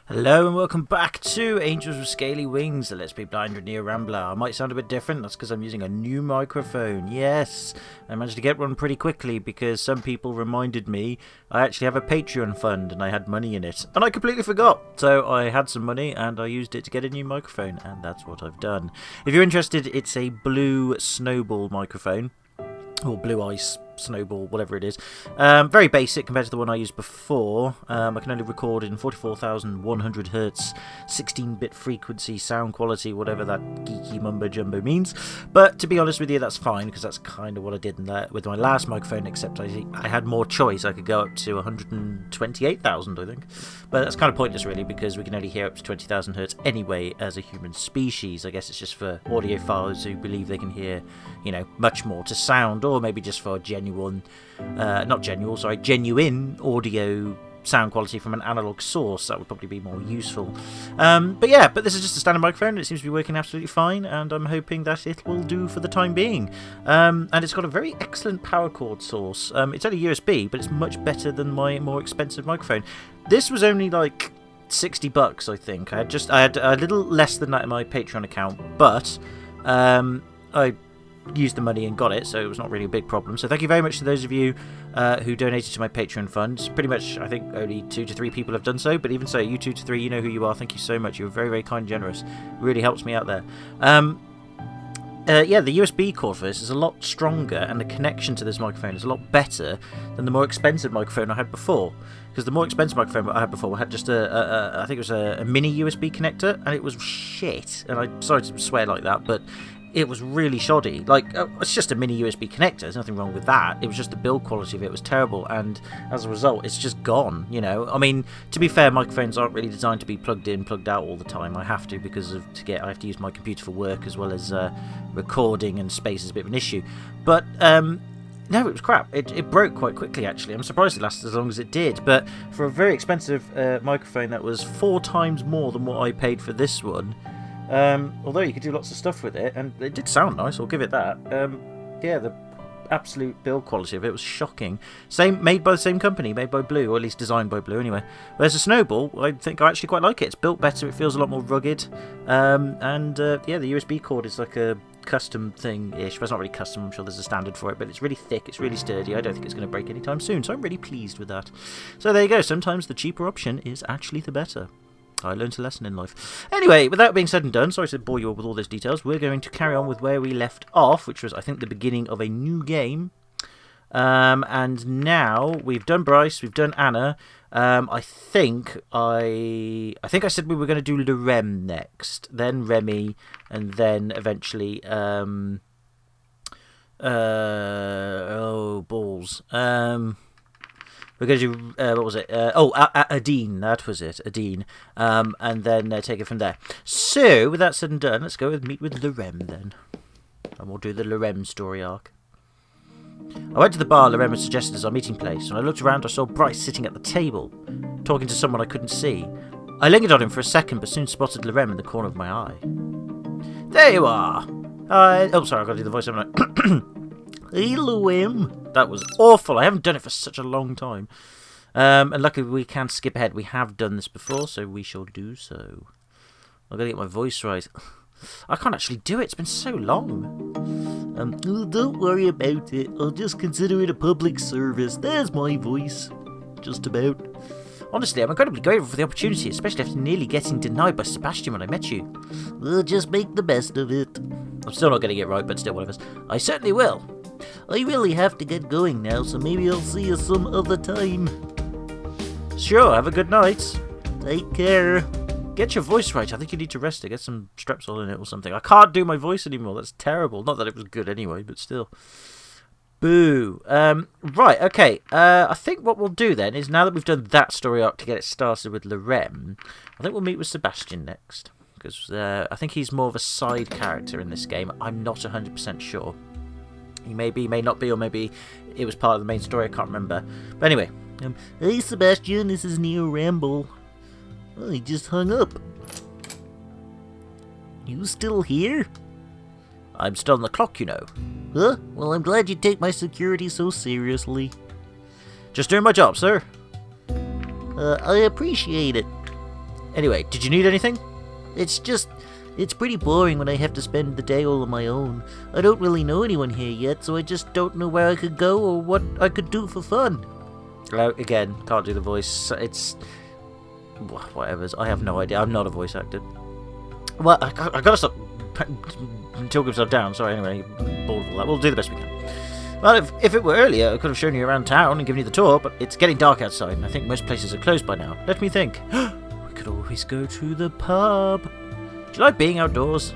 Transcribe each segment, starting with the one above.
Hello and welcome back to Angels with Scaly Wings, the Let's Be Blind with Neo Rambler. I might sound a bit different, that's because I'm using a new microphone. Yes, I managed to get one pretty quickly because some people reminded me I actually have a Patreon fund and I had money in it. And I completely forgot. So I had some money and I used it to get a new microphone, and that's what I've done. If you're interested, it's a blue snowball microphone. Or blue ice, snowball, whatever it is. Very basic compared to the one I used before. I can only record in 44,100 hertz, 16-bit frequency, sound quality, whatever that geeky mumbo-jumbo means. But to be honest with you, that's fine, because that's kind of what I did with my last microphone, except I had more choice. I could go up to 128,000, I think. But that's kind of pointless, really, because we can only hear up to 20,000 hertz anyway as a human species. I guess it's just for audiophiles who believe they can hear, you know, much more to sound, or maybe just for genuine audio sound quality from an analog source. That would probably be more useful. But this is just a standard microphone. It seems to be working absolutely fine, and I'm hoping that it will do for the time being. And it's got a very excellent power cord source. It's only USB, but it's much better than my more expensive microphone. This was only like $60, I think. I had a little less than that in my Patreon account, but I used the money and got it, so it was not really a big problem. So thank you very much to those of you who donated to my Patreon fund. Pretty much, I think only 2 to 3 people have done so, but even so, you 2 to 3, you know who you are. Thank you so much. You're very, very kind and generous. It really helps me out there. The USB cord for this is a lot stronger, and the connection to this microphone is a lot better than the more expensive microphone I had before. Because the more expensive microphone I had before had just I think it was a mini USB connector, and it was shit. And I'm sorry to swear like that, but it was really shoddy. Like, it's just a mini USB connector. There's nothing wrong with that. It was just the build quality of it was terrible, and as a result, it's just gone, you know. I mean, to be fair, microphones aren't really designed to be plugged in, plugged out all the time. I have to, I have to use my computer for work as well as recording, and space is a bit of an issue. But, no, it was crap. It broke quite quickly, actually. I'm surprised it lasted as long as it did. But for a very expensive microphone that was 4 times more than what I paid for this one, although you could do lots of stuff with it, and it did sound nice, I'll give it that. The absolute build quality of it was shocking. Made by the same company, made by Blue, or at least designed by Blue anyway. Whereas the Snowball, I think I actually quite like it. It's built better, it feels a lot more rugged, the USB cord is like a custom thing-ish. Well, it's not really custom, I'm sure there's a standard for it, but it's really thick, it's really sturdy. I don't think it's going to break anytime soon, so I'm really pleased with that. So there you go, sometimes the cheaper option is actually the better. I learned a lesson in life. Anyway, with that being said and done, sorry to bore you all with all those details, we're going to carry on with where we left off, which was, I think, the beginning of a new game. And now we've done Bryce, we've done Anna. I think I said we were going to do Lorem next, then Remy, and then eventually balls. We're going to do, what was it? Adine, that was it, Adine. And then take it from there. So, with that said and done, let's go meet with Lorem then. And we'll do the Lorem story arc. I went to the bar Lorem had suggested as our meeting place. When I looked around, I saw Bryce sitting at the table, talking to someone I couldn't see. I lingered on him for a second, but soon spotted Lorem in the corner of my eye. There you are! Sorry, I've got to do the voice, haven't I? Hey, Lorem. That was awful. I haven't done it for such a long time. And luckily we can skip ahead. We have done this before, so we shall do so. I've got to get my voice right. I can't actually do it. It's been so long. Don't worry about it. I'll just consider it a public service. There's my voice. Just about. Honestly, I'm incredibly grateful for the opportunity, especially after nearly getting denied by Sebastian when I met you. We'll just make the best of it. I'm still not getting it right, but still, whatever. I certainly will. I really have to get going now, so maybe I'll see you some other time. Sure, have a good night. Take care. Get your voice right. I think you need to rest it. Get some Strepsil in it or something. I can't do my voice anymore. That's terrible. Not that it was good anyway, but still. Boo. Right, okay. I think what we'll do then is, now that we've done that story arc to get it started with Lorem, I think we'll meet with Sebastian next. Because I think he's more of a side character in this game. I'm not 100% sure. He may be, may not be, or maybe it was part of the main story, I can't remember. But anyway. Hey Sebastian, this is Neo Rambler. Oh, he just hung up. You still here? I'm still on the clock, you know. Huh? Well, I'm glad you take my security so seriously. Just doing my job, sir. I appreciate it. Anyway, did you need anything? It's pretty boring when I have to spend the day all on my own. I don't really know anyone here yet, so I just don't know where I could go or what I could do for fun. Again, can't do the voice. It's... whatever. I have no idea. I'm not a voice actor. Well, I gotta stop talking myself down. Sorry, anyway, bored of all that. We'll do the best we can. Well, if it were earlier, I could have shown you around town and given you the tour, but it's getting dark outside, and I think most places are closed by now. Let me think. We could always go to the pub. Do you like being outdoors?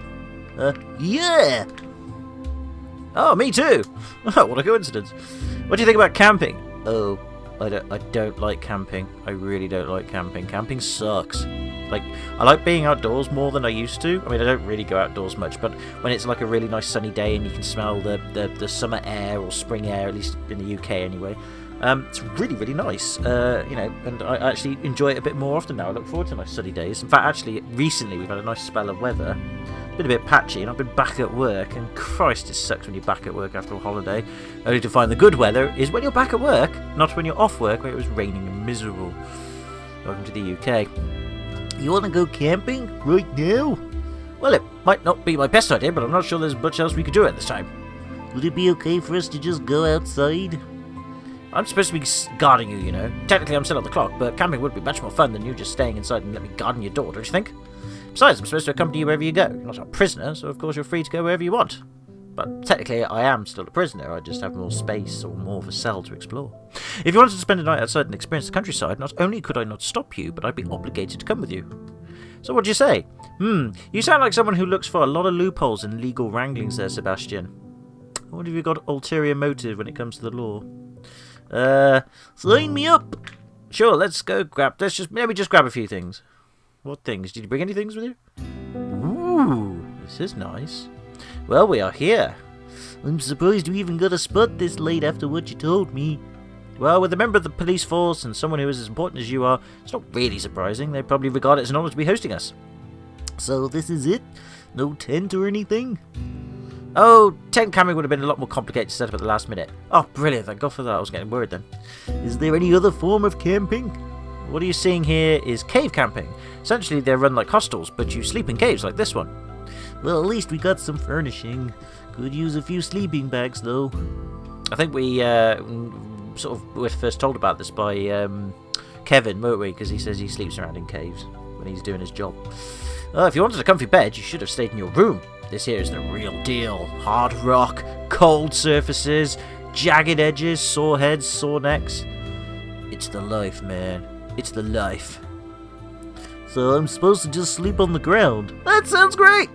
Yeah! Oh, me too! What a coincidence. What do you think about camping? Oh, I don't like camping. I really don't like camping. Camping sucks. Like, I like being outdoors more than I used to. I mean, I don't really go outdoors much, but when it's like a really nice sunny day and you can smell the summer air or spring air, at least in the UK anyway, it's really, really nice, and I actually enjoy it a bit more often now. I look forward to nice sunny days. In fact, actually, recently we've had a nice spell of weather. It's been a bit patchy, and I've been back at work, and Christ, it sucks when you're back at work after a holiday, only to find the good weather is when you're back at work, not when you're off work, where it was raining and miserable. Welcome to the UK. You want to go camping right now? Well, it might not be my best idea, but I'm not sure there's much else we could do at this time. Would it be okay for us to just go outside? I'm supposed to be guarding you, you know. Technically, I'm still on the clock, but camping would be much more fun than you just staying inside and let me guard your door, don't you think? Besides, I'm supposed to accompany you wherever you go. You're not a prisoner, so of course you're free to go wherever you want. But technically, I am still a prisoner. I just have more space or more of a cell to explore. If you wanted to spend a night outside and experience the countryside, not only could I not stop you, but I'd be obligated to come with you. So what do you say? You sound like someone who looks for a lot of loopholes in legal wranglings there, Sebastian. I wonder if you've got ulterior motive when it comes to the law. Sign me up! Sure, let's just grab a few things. What things? Did you bring any things with you? Ooh, this is nice. Well, we are here. I'm surprised we even got a spot this late after what you told me. Well, with a member of the police force and someone who is as important as you are, it's not really surprising. They probably regard it as an honour to be hosting us. So this is it? No tent or anything? Oh, tent camping would have been a lot more complicated to set up at the last minute. Oh, brilliant. Thank God for that. I was getting worried then. Is there any other form of camping? What are you seeing here is cave camping. Essentially, they're run like hostels, but you sleep in caves like this one. Well, at least we got some furnishing. Could use a few sleeping bags, though. I think we were first told about this by Kevin, weren't we? Because he says he sleeps around in caves when he's doing his job. If you wanted a comfy bed, you should have stayed in your room. This here is the real deal. Hard rock, cold surfaces, jagged edges, sore heads, sore necks. It's the life, man. It's the life. So I'm supposed to just sleep on the ground? That sounds great!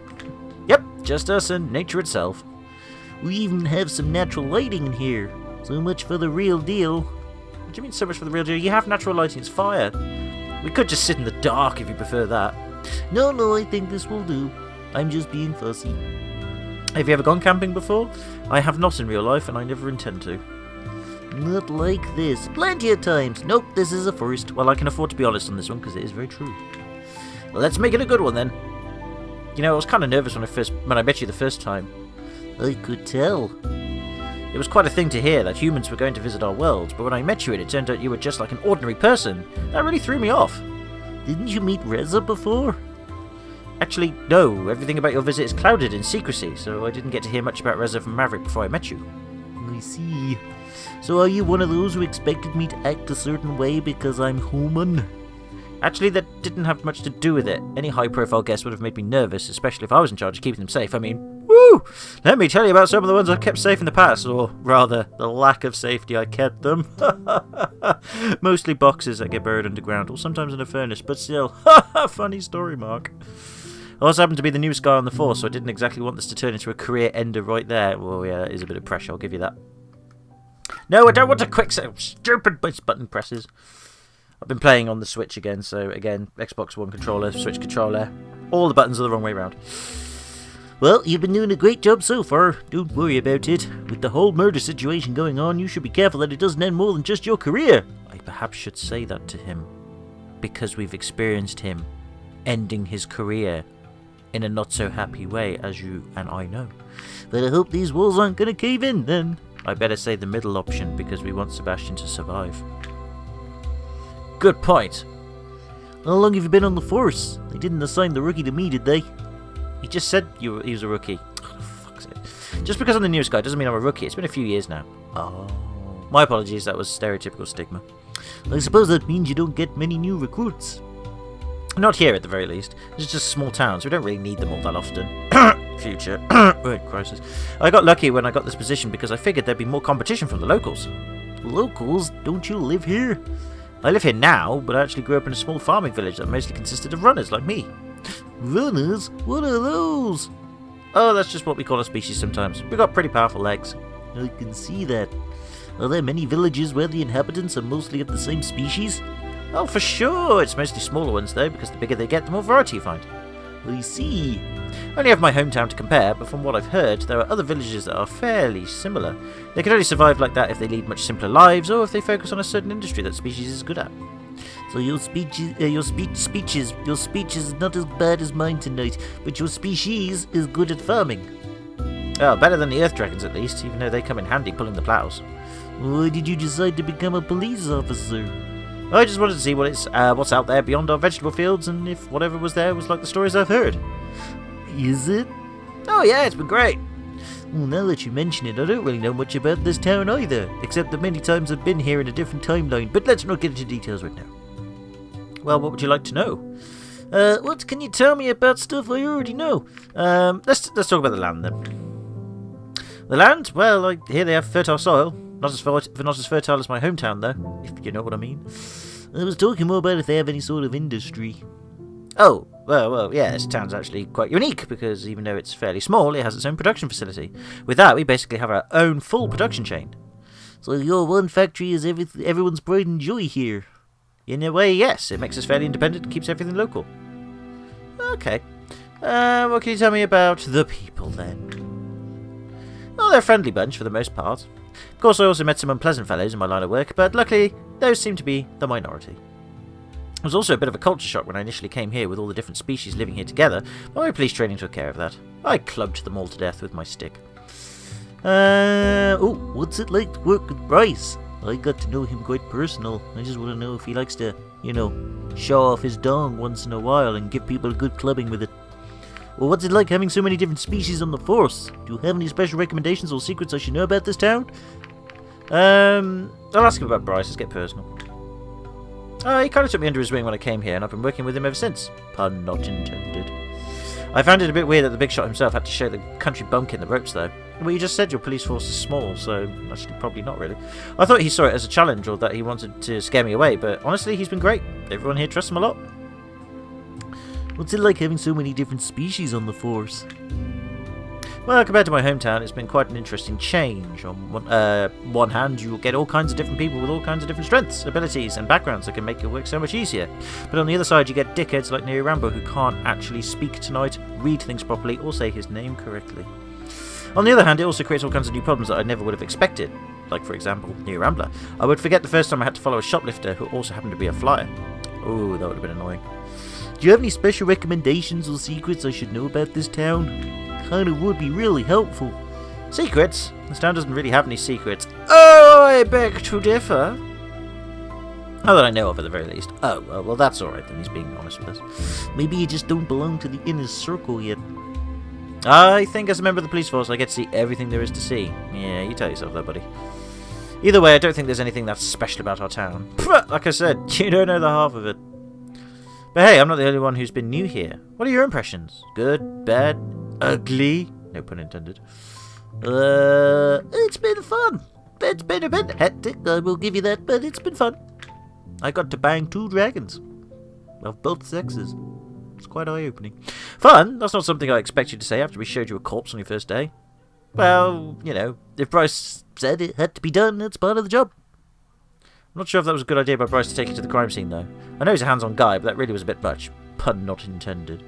Yep, just us and nature itself. We even have some natural lighting in here. So much for the real deal. What do you mean so much for the real deal? You have natural lighting, it's fire. We could just sit in the dark if you prefer that. No, I think this will do. I'm just being fussy. Have you ever gone camping before? I have not in real life, and I never intend to. Not like this. Plenty of times. Nope, this is a first. Well, I can afford to be honest on this one, because it is very true. Well, let's make it a good one, then. You know, I was kind of nervous when I met you the first time. I could tell. It was quite a thing to hear that humans were going to visit our world, but when I met you it turned out you were just like an ordinary person. That really threw me off. Didn't you meet Reza before? Actually, no. Everything about your visit is clouded in secrecy, so I didn't get to hear much about Reza from Maverick before I met you. I see. So are you one of those who expected me to act a certain way because I'm human? Actually, that didn't have much to do with it. Any high-profile guest would have made me nervous, especially if I was in charge of keeping them safe. I mean, woo! Let me tell you about some of the ones I've kept safe in the past, or rather, the lack of safety I kept them. Mostly boxes that get buried underground, or sometimes in a furnace, but still. Funny story, Mark. I also happen to be the newest guy on the force, so I didn't exactly want this to turn into a career ender right there. Well, yeah, that is a bit of pressure, I'll give you that. No, I don't want a quick set of stupid button presses. I've been playing on the Switch again, so again, Xbox One controller, Switch controller, all the buttons are the wrong way around. Well, you've been doing a great job so far. Don't worry about it. With the whole murder situation going on, you should be careful that it doesn't end more than just your career. I perhaps should say that to him, because we've experienced him ending his career in a not-so-happy way, as you and I know. But I hope these walls aren't going to cave in, then. I better say the middle option, because we want Sebastian to survive. Good point. How long have you been on the force? They didn't assign the rookie to me, did they? He just said he was a rookie. Oh, fuck's sake. Just because I'm the newest guy doesn't mean I'm a rookie. It's been a few years now. Oh. My apologies, that was stereotypical stigma. I suppose that means you don't get many new recruits. Not here, at the very least. It's just small towns. We don't really need them all that often. Future. Word crisis. I got lucky when I got this position because I figured there'd be more competition from the locals. Locals? Don't you live here? I live here now, but I actually grew up in a small farming village that mostly consisted of runners like me. Runners? What are those? Oh, that's just what we call a species sometimes. We've got pretty powerful legs. I can see that. Are there many villages where the inhabitants are mostly of the same species? Oh, for sure. It's mostly smaller ones, though, because the bigger they get, the more variety you find. I see. I only have my hometown to compare, but from what I've heard, there are other villages that are fairly similar. They can only survive like that if they lead much simpler lives, or if they focus on a certain industry that species is good at. So your speech is not as bad as mine tonight, but your species is good at farming. Oh, better than the Earth Dragons at least, even though they come in handy pulling the plows. Why did you decide to become a police officer? I just wanted to see what's out there beyond our vegetable fields, and if whatever was there was like the stories I've heard. Is it? Oh yeah, it's been great. Well, now that you mention it, I don't really know much about this town either, except that many times I've been here in a different timeline, but let's not get into details right now. Well, what would you like to know? What can you tell me about stuff I already know? Let's talk about the land then. The land? Well, I hear they have fertile soil. Not as fertile as my hometown, though, if you know what I mean. I was talking more about if they have any sort of industry. Oh, well, yeah, this town's actually quite unique, because even though it's fairly small, it has its own production facility. With that, we basically have our own full production chain. So your one factory is everyone's pride and joy here? In a way, yes. It makes us fairly independent and keeps everything local. Okay. What can you tell me about the people, then? Oh, they're a friendly bunch for the most part. Of course, I also met some unpleasant fellows in my line of work, but luckily, those seem to be the minority. It was also a bit of a culture shock when I initially came here with all the different species living here together, but my police training took care of that. I clubbed them all to death with my stick. What's it like to work with Bryce? I got to know him quite personal. I just want to know if he likes to, show off his dong once in a while and give people a good clubbing with it. Well, what's it like having so many different species on the force? Do you have any special recommendations or secrets I should know about this town? I'll ask him about Bryce. Let's get personal. He kind of took me under his wing when I came here, and I've been working with him ever since. Pun not intended. I found it a bit weird that the big shot himself had to show the country bumpkin the ropes, though. Well, you just said your police force is small, so actually probably not really. I thought he saw it as a challenge or that he wanted to scare me away, but honestly, he's been great. Everyone here trusts him a lot. What's it like having so many different species on the force? Well, compared to my hometown, it's been quite an interesting change. On one hand, you will get all kinds of different people with all kinds of different strengths, abilities, and backgrounds that can make your work so much easier. But on the other side, you get dickheads like Neo Rambler who can't actually speak tonight, read things properly, or say his name correctly. On the other hand, it also creates all kinds of new problems that I never would have expected. Like, for example, Neo Rambler. I would forget the first time I had to follow a shoplifter who also happened to be a flyer. Ooh, that would have been annoying. Do you have any special recommendations or secrets I should know about this town? Kinda would be really helpful. Secrets? This town doesn't really have any secrets. Oh, I beg to differ. Not that I know of, at the very least. Oh, well, that's alright then, he's being honest with us. Maybe you just don't belong to the inner circle yet. I think as a member of the police force, I get to see everything there is to see. Yeah, you tell yourself that, buddy. Either way, I don't think there's anything that's special about our town. Like I said, you don't know the half of it. But hey, I'm not the only one who's been new here. What are your impressions? Good? Bad? Ugly? No pun intended. It's been fun. It's been a bit hectic, I will give you that, but it's been fun. I got to bang 2 dragons. Of both sexes. It's quite eye-opening. Fun? That's not something I expect you to say after we showed you a corpse on your first day. Well, if Bryce said it had to be done, it's part of the job. I'm not sure if that was a good idea by Bryce to take you to the crime scene, though. I know he's a hands-on guy, but that really was a bit much. Pun not intended.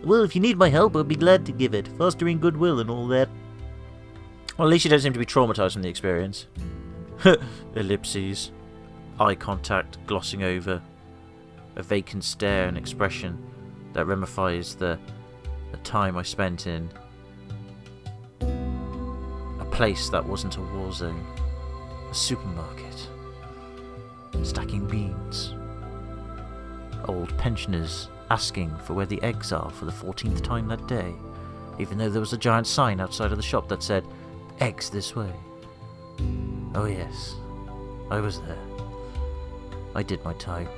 Well, if you need my help, I'd be glad to give it. Fostering goodwill and all that. Well, at least you don't seem to be traumatised from the experience. Ellipses. Eye contact glossing over. A vacant stare and expression that ramifies the time I spent in a place that wasn't a war zone. A supermarket. Stacking beans. A called pensioners asking for where the eggs are for the 14th time that day, even though there was a giant sign outside of the shop that said, "Eggs this way." Oh yes, I was there. I did my time.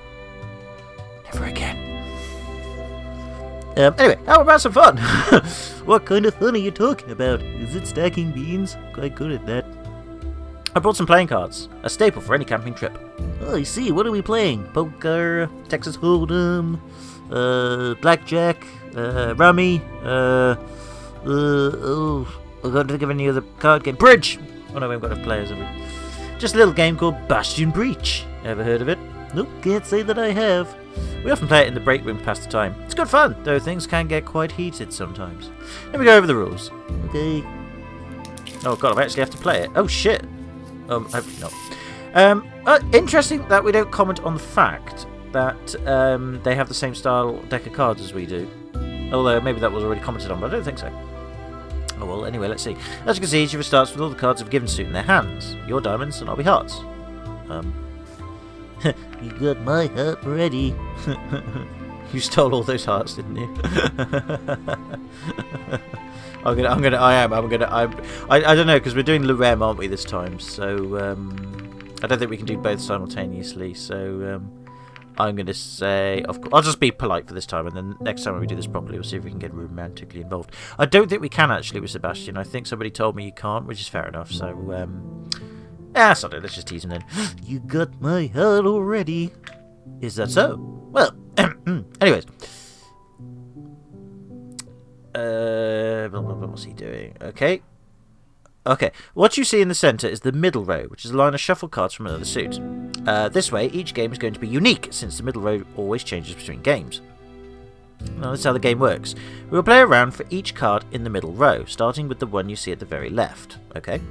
Never again. Anyway, how about some fun? What kind of fun are you talking about? Is it stacking beans? Quite good at that. I brought some playing cards, a staple for any camping trip. Oh, I see. What are we playing? Poker, Texas Hold'em, blackjack, rummy, oh, I can't think of any other card game. Bridge! Oh no, we haven't got enough players, have we? Just a little game called Bastion Breach. Ever heard of it? Nope, can't say that I have. We often play it in the break room to pass the time. It's good fun, though things can get quite heated sometimes. Let me go over the rules. Okay. Oh god, I actually have to play it. Oh shit. Hopefully not. Interesting that we don't comment on the fact that they have the same style deck of cards as we do. Although maybe that was already commented on, but I don't think so. Oh well, anyway, let's see. As you can see, each of us starts with all the cards of a given suit in their hands. Your diamonds and I'll be hearts. You got my heart ready. You stole all those hearts, didn't you? I don't know, because we're doing Lorem, aren't we, this time? So I don't think we can do both simultaneously. So I'm going to say, of course, I'll just be polite for this time, and then next time when we do this properly, we'll see if we can get romantically involved. I don't think we can actually with Sebastian. I think somebody told me you can't, which is fair enough. So sorry, let's just tease him then. You got my heart already. Is that so? Well, anyways. What's he doing? Okay. What you see in the centre is the middle row, which is a line of shuffle cards from another suit. This way, each game is going to be unique, since the middle row always changes between games. Now, that's how the game works. We will play a round for each card in the middle row, starting with the one you see at the very left. Okay.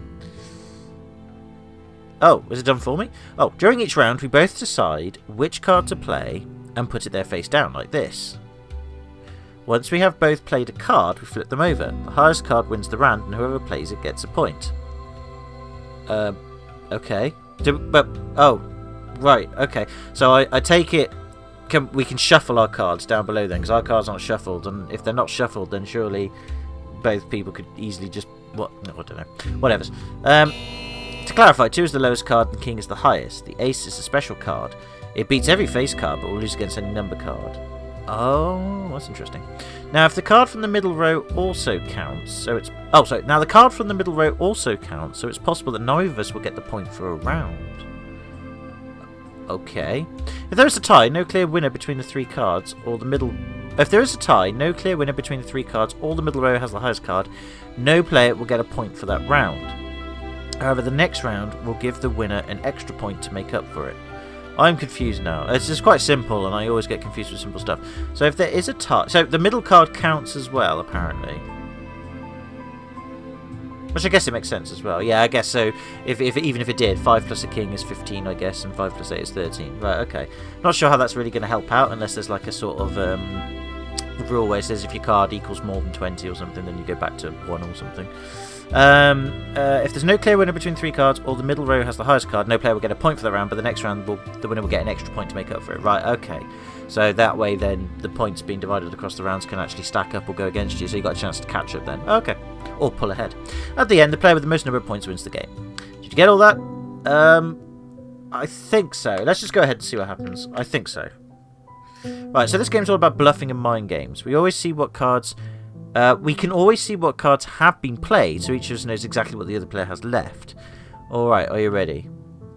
Oh, is it done for me? Oh, during each round, we both decide which card to play and put it there face down, like this. Once we have both played a card, we flip them over. The highest card wins the round, and whoever plays it gets a point. Okay. Oh, right, okay. So I take it we can shuffle our cards down below then, because our cards aren't shuffled, and if they're not shuffled, then surely both people could easily just... No, I don't know. Whatever. To clarify, 2 is the lowest card and King is the highest. The Ace is a special card. It beats every face card, but will lose against any number card. Oh, that's interesting. Now, if the card from the middle row also counts, so it's... Oh, sorry. Now, the card from the middle row also counts, so it's possible that neither of us will get the point for a round. Okay. If there is a tie, no clear winner between the 3 cards, or the middle... If there is a tie, no clear winner between the 3 cards, or the middle row has the highest card, no player will get a point for that round. However, the next round will give the winner an extra point to make up for it. I'm confused now. It's just quite simple, and I always get confused with simple stuff. So if there is a tie... So the middle card counts as well, apparently. Which I guess it makes sense as well. Yeah, I guess so. Even if it did, 5 plus a king is 15, I guess, and 5 plus 8 is 13. Right, okay. Not sure how that's really going to help out, unless there's like a sort of rule where it says if your card equals more than 20 or something, then you go back to 1 or something. If there's no clear winner between 3 cards, or the middle row has the highest card, no player will get a point for the round, but the next round the winner will get an extra point to make up for it. Right, okay. So that way then the points being divided across the rounds can actually stack up or go against you, so you got a chance to catch up then. Okay. Or pull ahead. At the end, the player with the most number of points wins the game. Did you get all that? I think so. Let's just go ahead and see what happens. I think so. Right, so this game's all about bluffing and mind games. We always see what cards... we can always see what cards have been played, so each of us knows exactly what the other player has left. Alright, are you ready?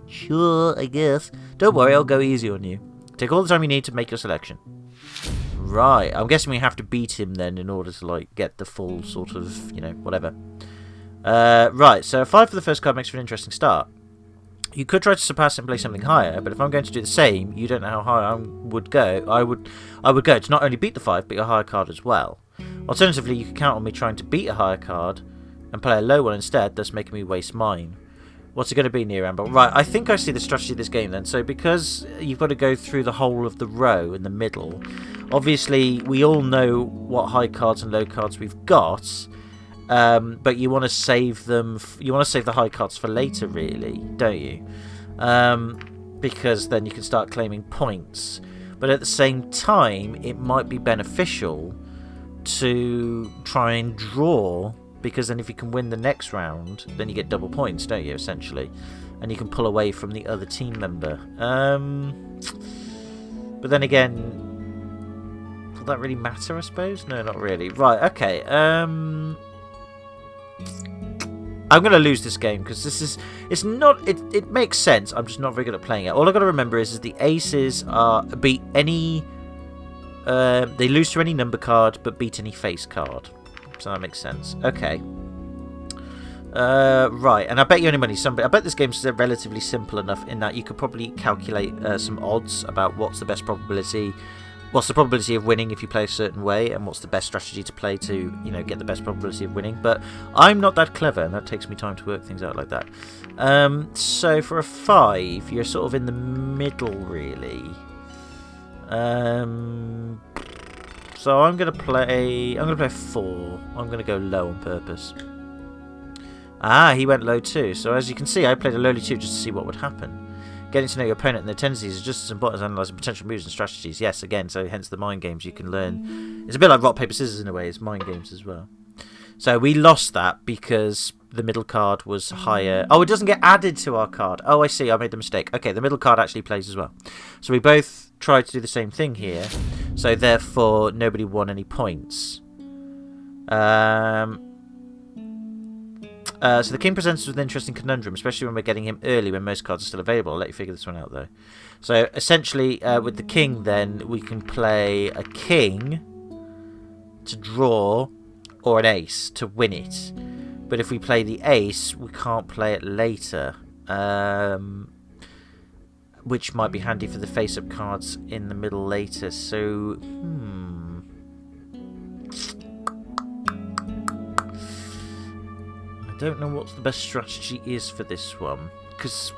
Sure, I guess. Don't worry, I'll go easy on you. Take all the time you need to make your selection. Right, I'm guessing we have to beat him then in order to, like, get the full sort of, you know, whatever. Right, so 5 for the first card makes for an interesting start. You could try to surpass it and play something higher, but if I'm going to do the same, you don't know how high I would go. I would go to not only beat the 5, but your higher card as well. Alternatively, you could count on me trying to beat a higher card and play a low one instead, thus making me waste mine. What's it going to be, Neo Rambler? Right, I think I see the strategy of this game then. So because you've got to go through the whole of the row in the middle, obviously we all know what high cards and low cards we've got, but you want to save them. You want to save the high cards for later, really, don't you? Because then you can start claiming points. But at the same time, it might be beneficial to try and draw, because then if you can win the next round, then you get double points, don't you, essentially? And you can pull away from the other team member. But then again, will that really matter, I suppose? No, not really. Right, okay. I'm going to lose this game, because it's not, it makes sense. I'm just not very good at playing it. All I've got to remember is the aces beat any, they lose to any number card, but beat any face card. So that makes sense. Okay. Right, and I bet you any money somebody. I bet this game's relatively simple enough in that you could probably calculate some odds about what's the best probability, what's the probability of winning if you play a certain way, and what's the best strategy to play to, you know, get the best probability of winning. But I'm not that clever, and that takes me time to work things out like that. So for a 5, you're sort of in the middle, really. So I'm gonna play a 4. I'm gonna go low on purpose. Ah, he went low too. So as you can see, I played a lowly 2 just to see what would happen. Getting to know your opponent and their tendencies is just as important as analysing potential moves and strategies. Yes, again, so hence the mind games you can learn. It's a bit like rock, paper, scissors in a way. It's mind games as well. So we lost that because the middle card was higher. Oh, it doesn't get added to our card. Oh, I see. I made the mistake. Okay, the middle card actually plays as well. So we both tried to do the same thing here. So therefore, nobody won any points. So the king presents us with an interesting conundrum, especially when we're getting him early when most cards are still available. I'll let you figure this one out, though. So essentially, with the king, then, we can play a king to draw, or an ace to win it. But if we play the ace, we can't play it later. Which might be handy for the face-up cards in the middle later. So, I don't know what the best strategy is for this one, because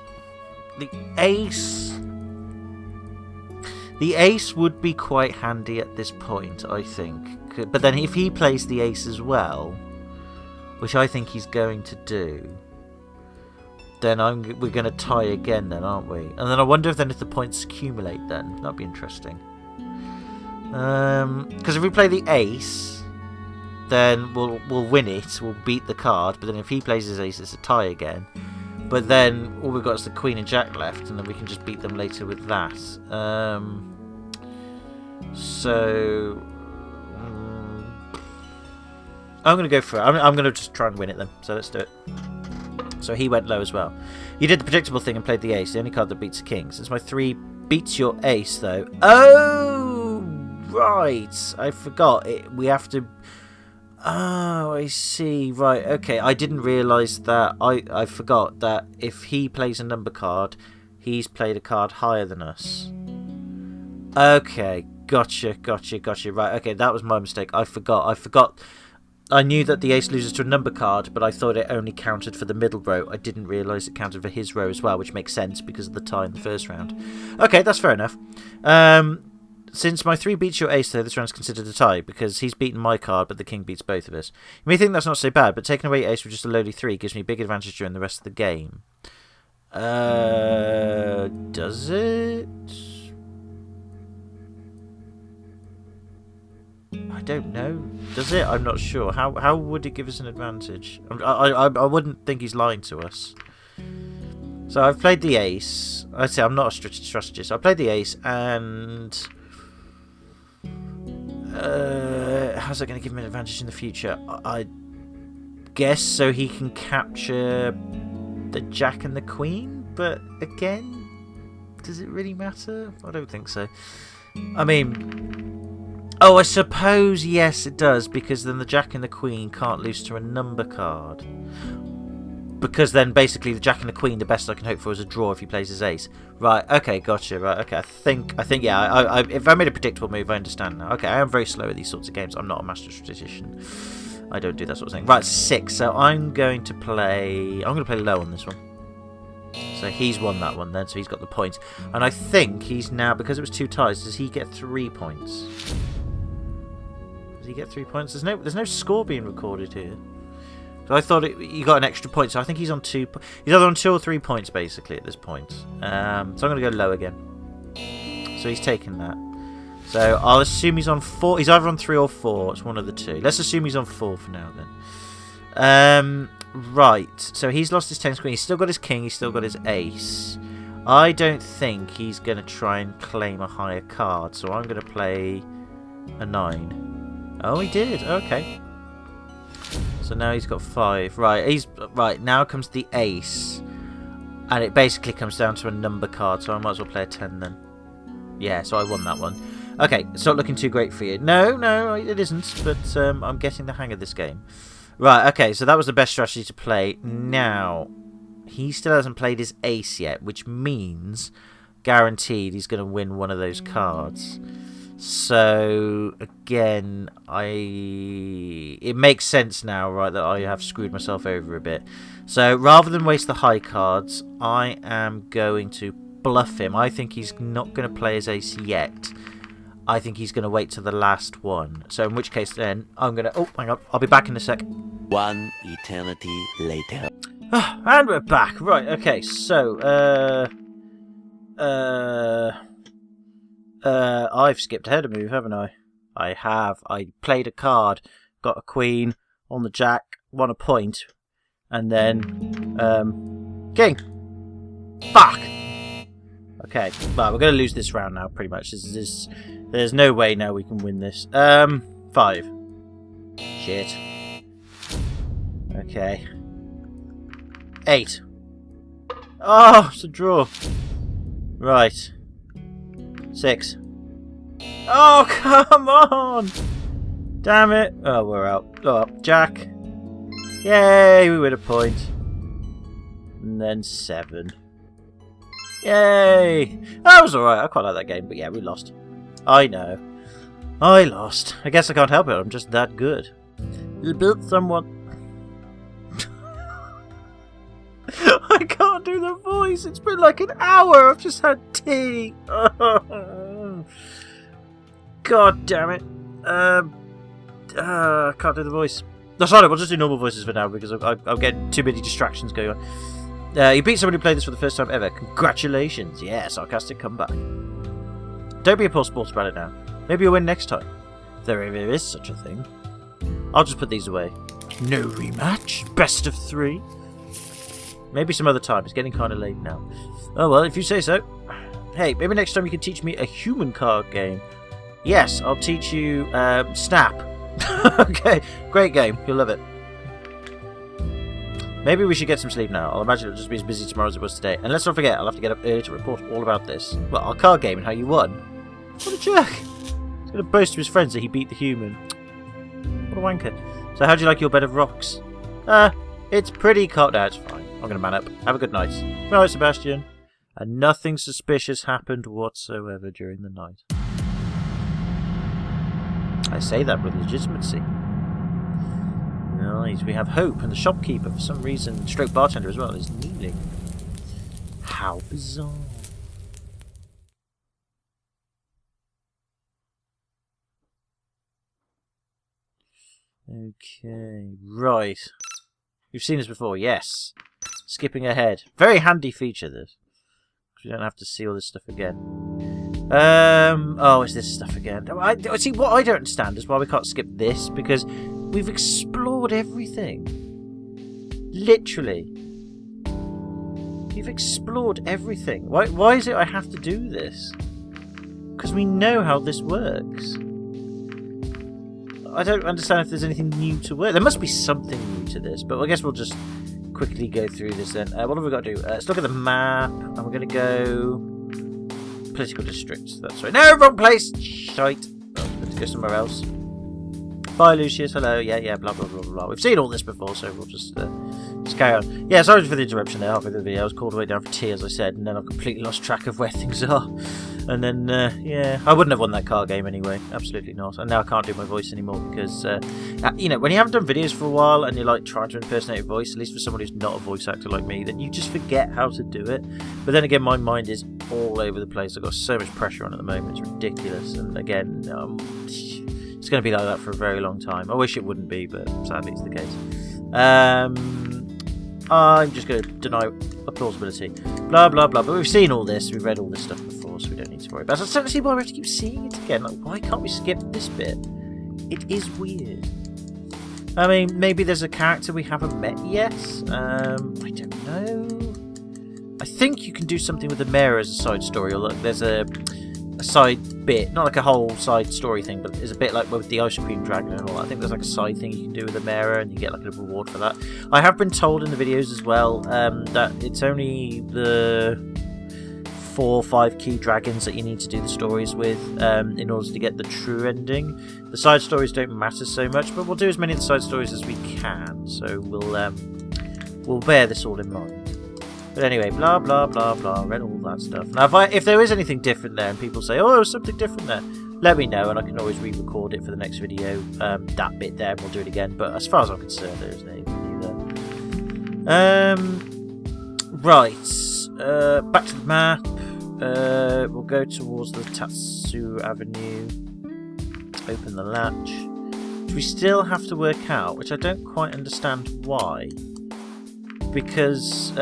the ace would be quite handy at this point, I think. But then if he plays the ace as well, which I think he's going to do, then we're going to tie again then, aren't we? And then I wonder if the points accumulate then. That'd be interesting. Because if we play the ace, then we'll win it. We'll beat the card. But then if he plays his ace, it's a tie again. But then all we've got is the queen and jack left, and then we can just beat them later with that. So I'm going to go for it. I'm going to just try and win it then. So let's do it. So he went low as well. You did the predictable thing and played the ace, the only card that beats a king. Since my 3 beats your ace, though. Oh, right. I forgot. We have to... Oh, I see. Right, okay. I didn't realise that. I forgot that if he plays a number card, he's played a card higher than us. Okay, gotcha. Right, okay, that was my mistake. I forgot. I knew that the ace loses to a number card, but I thought it only counted for the middle row. I didn't realise it counted for his row as well, which makes sense because of the tie in the first round. Okay, that's fair enough. Since my 3 beats your ace, though, this round's considered a tie, because he's beaten my card, but the king beats both of us. You may think that's not so bad, but taking away ace with just a lowly 3 gives me a big advantage during the rest of the game. Does it? I don't know. Does it? I'm not sure. How would it give us an advantage? I wouldn't think he's lying to us. So I've played the ace. I'd say I'm not a strategist. I played the ace, and how's that going to give him an advantage in the future? I guess so he can capture the jack and the queen. But again, does it really matter? I don't think so. I mean... Oh, I suppose, yes, it does, because then the jack and the queen can't lose to a number card. Because then, basically, the jack and the queen, the best I can hope for is a draw if he plays his ace. Right, okay, gotcha, right, okay, I think, yeah, if I made a predictable move, I understand now. Okay, I am very slow at these sorts of games. I'm not a master strategician. I don't do that sort of thing. Right, 6, so I'm going to play low on this one. So he's won that one then, so he's got the points. And I think he's now, because it was 2 ties, does he get 3 points? Does he get 3 points? There's no score being recorded here. So I thought you got an extra point. So I think he's on 2. He's either on 2 or 3 points basically at this point. So I'm going to go low again. So he's taken that. So I'll assume he's on 4. He's either on 3 or 4. It's one of the two. Let's assume he's on 4 for now then. Right. So he's lost his 10 queen. He's still got his king. He's still got his ace. I don't think he's going to try and claim a higher card. So I'm going to play a 9. Oh, he did. Okay. So now he's got 5. Right. Now comes the ace. And it basically comes down to a number card. So I might as well play a 10 then. Yeah, so I won that one. Okay, it's not looking too great for you. No, it isn't. But I'm getting the hang of this game. Right, okay, so that was the best strategy to play. Now, he still hasn't played his ace yet, which means guaranteed he's going to win one of those cards. So, again, it makes sense now, right, that I have screwed myself over a bit. So, rather than waste the high cards, I am going to bluff him. I think he's not going to play his ace yet. I think he's going to wait till the last one. So in which case then I'm going to... Oh, hang on. I'll be back in a sec. One eternity later. And we're back. Right, okay. So, I've skipped ahead a move, haven't I? I have. I played a card, got a queen on the jack, won a point, and then, king. Fuck! Okay, well, we're going to lose this round now, pretty much. There's no way now we can win this. 5. Shit. Okay. 8. Oh, it's a draw. Right. 6. Oh, come on! Damn it. Oh, we're out. Oh, Jack. Yay, we win a point. And then 7. Yay! That was alright, I quite like that game, but yeah, we lost. I know. I lost. I guess I can't help it, I'm just that good. You built somewhat... I can't do the voice, it's been like an hour, I've just had tea. God damn it. I can't do the voice. No, sorry, we'll just do normal voices for now, because I'll get too many distractions going on. You beat somebody who played this for the first time ever. Congratulations. Yeah, sarcastic comeback. Don't be a poor sport about it now. Maybe you'll win next time. If there ever is such a thing. I'll just put these away. No rematch. Best of 3. Maybe some other time. It's getting kind of late now. Oh well, if you say so. Hey, maybe next time you can teach me a human card game. Yes, I'll teach you Snap. Okay, great game. You'll love it. Maybe we should get some sleep now. I'll imagine it'll just be as busy tomorrow as it was today. And let's not forget, I'll have to get up early to report all about this. Well, our card game and how you won. What a jerk. He's going to boast to his friends that he beat the human. What a wanker. So how do you like your bed of rocks? It's pretty cold. No, it's fine. I'm going to man up. Have a good night. Good night, Sebastian. And nothing suspicious happened whatsoever during the night. I say that with legitimacy. Nice. We have Hope, and the shopkeeper, for some reason, stroke bartender as well, is kneeling. How bizarre. Okay, right. You've seen this before, yes. Skipping ahead. Very handy feature, this. Because we don't have to see all this stuff again. Oh, it's this stuff again. See, what I don't understand is why we can't skip this, because we've explored everything. Literally. We've explored everything. Why is it I have to do this? Because we know how this works. I don't understand if there's anything new to work. There must be something new to this, but I guess we'll just quickly go through this then. What have we got to do? Let's look at the map, and we're going to go... Political districts, that's right. No, wrong place! Shite. Oh, let's go somewhere else. Bye, Lucius. Hello. Yeah, blah, blah, blah, blah. We've seen all this before, so we'll just carry on. Yeah, sorry for the interruption there halfway through the video. I was called away down for tea, as I said, and then I've completely lost track of where things are. And then, yeah, I wouldn't have won that car game anyway. Absolutely not. And now I can't do my voice anymore because, you know, when you haven't done videos for a while and you're, like, trying to impersonate a voice, at least for someone who's not a voice actor like me, then you just forget how to do it. But then again, my mind is all over the place. I've got so much pressure on at the moment. It's ridiculous. And again, it's going to be like that for a very long time. I wish it wouldn't be, but sadly it's the case. I'm just going to deny a plausibility. Blah, blah, blah. But we've seen all this. We've read all this stuff before, so we don't need to story. But I don't see why we have to keep seeing it again. Like, why can't we skip this bit? It is weird. I mean, maybe there's a character we haven't met yet. I don't know. I think you can do something with the mayor as a side story, or look, there's a side bit, not like a whole side story thing, but it's a bit like with the ice cream dragon and all that. I think there's like a side thing you can do with the mayor, and you get like a reward for that. I have been told in the videos as well that it's only the 4 or 5 key dragons that you need to do the stories with in order to get the true ending. The side stories don't matter so much, but we'll do as many of the side stories as we can, so we'll bear this all in mind. But anyway, blah blah blah blah, read all that stuff. Now if there is anything different there and people say, oh, there's something different there, let me know and I can always re-record it for the next video, that bit there, and we'll do it again. But as far as I'm concerned, there isn't anything there. Right, back to the map. We'll go towards the Tatsu Avenue, open the latch, which we still have to work out, which I don't quite understand why, because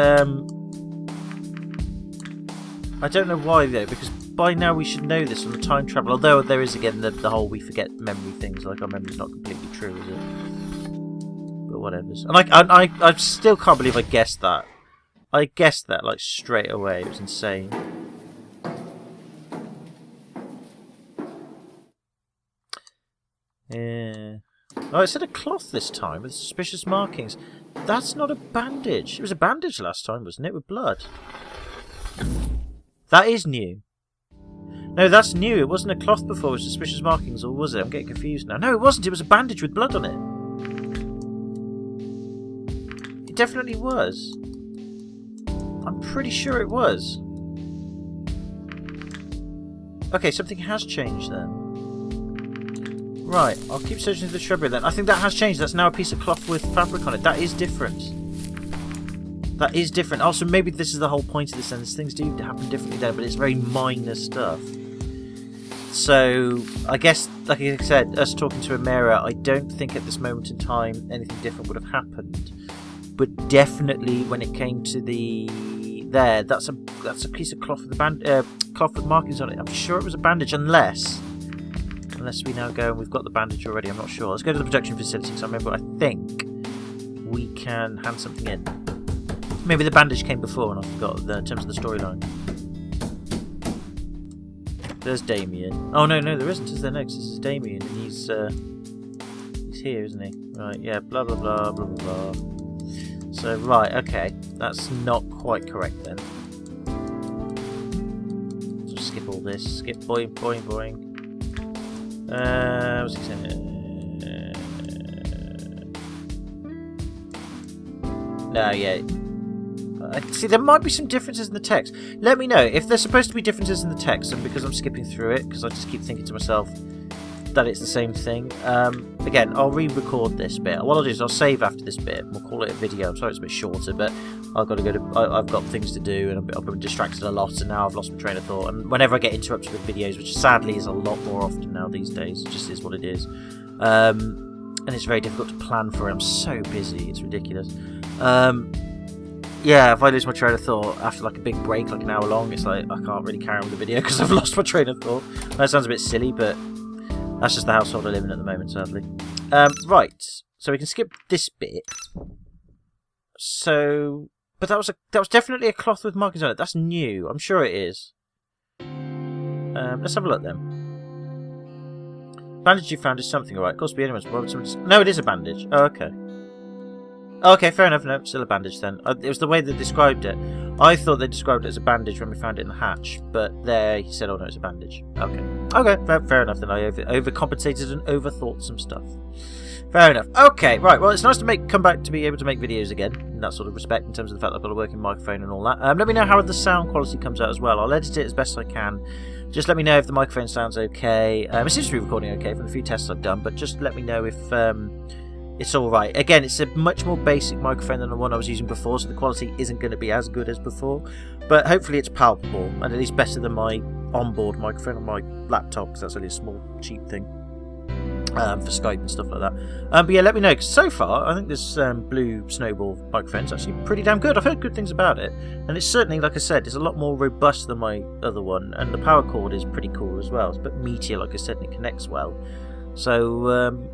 I don't know why though, because by now we should know this on the time travel, although there is again the whole we forget memory things, like our memory's not completely true, is it? But whatever. And I still can't believe I guessed that. I guessed that like straight away, it was insane. Yeah. Oh, it said a cloth this time with suspicious markings. That's not a bandage. It was a bandage last time, wasn't it, with blood? That is new. No, that's new. It wasn't a cloth before with suspicious markings, or was it? I'm getting confused now. No, it wasn't. It was a bandage with blood on it. It definitely was. I'm pretty sure it was. Okay, something has changed then. Right, I'll keep searching through the shrubbery then. I think that has changed. That's now a piece of cloth with fabric on it. That is different. That is different. Also, maybe this is the whole point of this, and things do happen differently there, but it's very minor stuff. So, I guess, like I said, us talking to a mirror, I don't think at this moment in time anything different would have happened. But definitely when it came to that's a piece of cloth with cloth with markings on it. I'm sure it was a bandage, unless we now go and we've got the bandage already. I'm not sure. Let's go to the production facility, because I remember I think we can hand something in. Maybe the bandage came before and I forgot in terms of the storyline. There's Damien. Oh no, there isn't, is there? No, 'cause this is Damien and he's here, isn't he? Right, yeah, blah blah blah blah blah. So right, okay, that's not quite correct then. So skip all this. Skip boing boing boing. What's he saying? No, yeah. See, there might be some differences in the text. Let me know if there's supposed to be differences in the text, and because I'm skipping through it, because I just keep thinking to myself that it's the same thing. Again, I'll re-record this bit. What I'll do is I'll save after this bit. We'll call it a video. I'm sorry it's a bit shorter, but I've got things to do, and I've been distracted a lot, and now I've lost my train of thought. And whenever I get interrupted with videos, which sadly is a lot more often now these days, it just is what it is. And it's very difficult to plan for it. I'm so busy. It's ridiculous. Yeah, if I lose my train of thought after like a big break, like an hour long, it's like I can't really carry on with the video because I've lost my train of thought. That sounds a bit silly, but that's just the household I live in at the moment, sadly. Right, so we can skip this bit. So, but that was definitely a cloth with markings on it. That's new. I'm sure it is. Let's have a look then. Bandage you found is something, alright. Of course, be anyone's. No, it is a bandage. Oh, okay. Okay, fair enough. No, still a bandage then. It was the way they described it. I thought they described it as a bandage when we found it in the hatch, but there he said, "Oh no, it's a bandage." Okay, fair enough. Then I overcompensated and overthought some stuff. Fair enough. Okay, right. Well, it's nice to come back to be able to make videos again in that sort of respect, in terms of the fact that I've got a working microphone and all that. Let me know how the sound quality comes out as well. I'll edit it as best I can. Just let me know if the microphone sounds okay. It seems to be recording okay from the few tests I've done, but just let me know if it's alright. Again, it's a much more basic microphone than the one I was using before, so the quality isn't going to be as good as before. But hopefully it's palpable, and at least better than my onboard microphone on my laptop, because that's only a small, cheap thing. for Skype and stuff like that. But yeah, let me know, because so far I think this blue snowball microphone's actually pretty damn good. I've heard good things about it, and it's certainly, like I said, it's a lot more robust than my other one, and the power cord is pretty cool as well. It's a bit meatier, like I said, and it connects well. So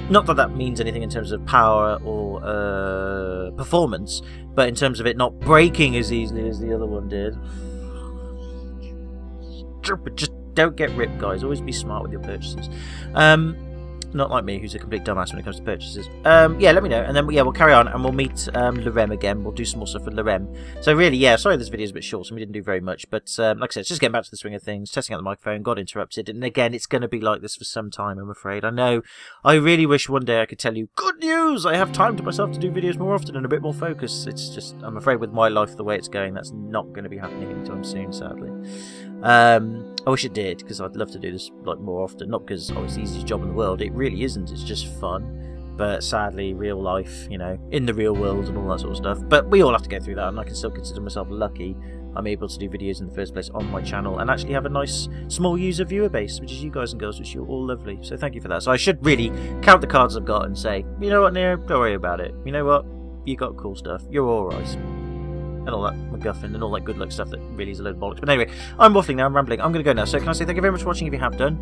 not that that means anything in terms of power or performance, but in terms of it not breaking as easily as the other one did. Just don't get ripped, guys. Always be smart with your purchases. Not like me, who's a complete dumbass when it comes to purchases. Yeah, let me know, and then we'll carry on, and we'll meet Lorem again. We'll do some more stuff with Lorem. So really, yeah, sorry this video's a bit short, so we didn't do very much, but like I said, it's just getting back to the swing of things, testing out the microphone, got interrupted, and again, it's going to be like this for some time, I'm afraid. I know, I really wish one day I could tell you, good news, I have time to myself to do videos more often and a bit more focus. It's just, I'm afraid with my life the way it's going, that's not going to be happening anytime soon, sadly. I wish it did, because I'd love to do this like more often. Not because it's the easiest job in the world, it really isn't, it's just fun. But sadly, real life, you know, in the real world and all that sort of stuff. But we all have to go through that, and I can still consider myself lucky I'm able to do videos in the first place on my channel and actually have a nice small user viewer base, which is you guys and girls, which you're all lovely. So thank you for that. So I should really count the cards I've got and say, you know what, Neo, don't worry about it. You know what, you got cool stuff, you're alright. And all that MacGuffin and all that good luck stuff that really is a load of bollocks. But anyway, I'm waffling now, I'm rambling. I'm going to go now. So can I say thank you very much for watching if you have done.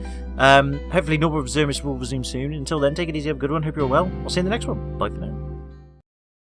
Hopefully normal service will resume soon. Until then, take it easy, have a good one. Hope you're all well. I'll see you in the next one. Bye for now.